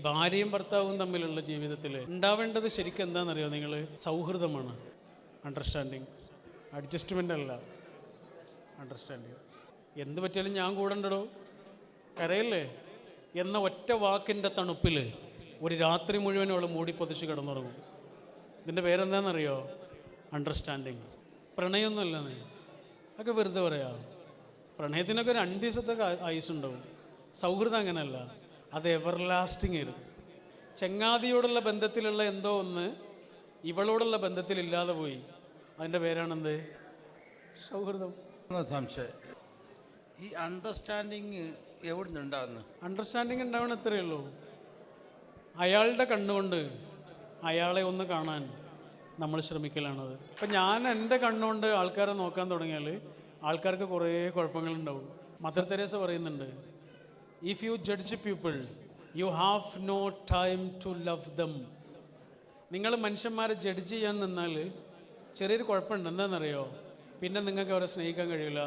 ഭാര്യയും ഭർത്താവും തമ്മിലുള്ള ജീവിതത്തിൽ ഉണ്ടാവേണ്ടത് ശരിക്കും എന്താണെന്നറിയോ നിങ്ങൾ? സൗഹൃദമാണ്. അണ്ടർസ്റ്റാൻഡിങ്. അഡ്ജസ്റ്റ്മെൻ്റ് അല്ല, അണ്ടർസ്റ്റാൻഡിങ്. എന്ത് പറ്റിയാലും ഞാൻ കൂടെ ഉണ്ടോ, കരയല്ലേ എന്ന ഒറ്റ വാക്കിൻ്റെ തണുപ്പിൽ ഒരു രാത്രി മുഴുവൻ അവൾ മൂടിപ്പൊതിച്ച് കിടന്നുറങ്ങും. ഇതിൻ്റെ പേരെന്താണെന്നറിയോ? അണ്ടർസ്റ്റാൻഡിങ്. പ്രണയമൊന്നുമല്ല, അതൊക്കെ വെറുതെ പറയാം. പ്രണയത്തിനൊക്കെ ഒരു 2 ദിവസത്തെ ആയുസ്സുണ്ടാവും. സൗഹൃദം അങ്ങനെയല്ല, അത് എവർലാസ്റ്റിംഗ് ആയിരുന്നു. ചങ്ങാതിയോടുള്ള ബന്ധത്തിലുള്ള എന്തോ ഒന്ന് ഇവളോടുള്ള ബന്ധത്തിലില്ലാതെ പോയി. അതിൻ്റെ പേരാണെന്ത്? സൗഹൃദം. സംശയം, ഈ അണ്ടർസ്റ്റാൻഡിങ് എവിടെ നിന്നുണ്ടാകുന്നു? അണ്ടർസ്റ്റാൻഡിങ് ഉണ്ടാവണം, എത്രയേ ഉള്ളൂ. അയാളുടെ കണ്ണുകൊണ്ട് അയാളെ ഒന്ന് കാണാൻ നമ്മൾ ശ്രമിക്കലാണത്. ഇപ്പം ഞാൻ എൻ്റെ കണ്ണുകൊണ്ട് ആൾക്കാരെ നോക്കാൻ തുടങ്ങിയാൽ ആൾക്കാർക്ക് കുറേ കുഴപ്പങ്ങളുണ്ടാവും. മദർ തെരേസ പറയുന്നുണ്ട്, if you judge people you have no time to love them. നിങ്ങൾ മനുഷ്യന്മാരെ ജഡ്ജ് ചെയ്യാൻ നിന്നാൽ ചെറിയൊരു കുഴപ്പമുണ്ട്. എന്താണെന്നറിയോ? പിന്നെ നിങ്ങൾക്ക് അവരെ സ്നേഹിക്കാൻ കഴിയില്ല.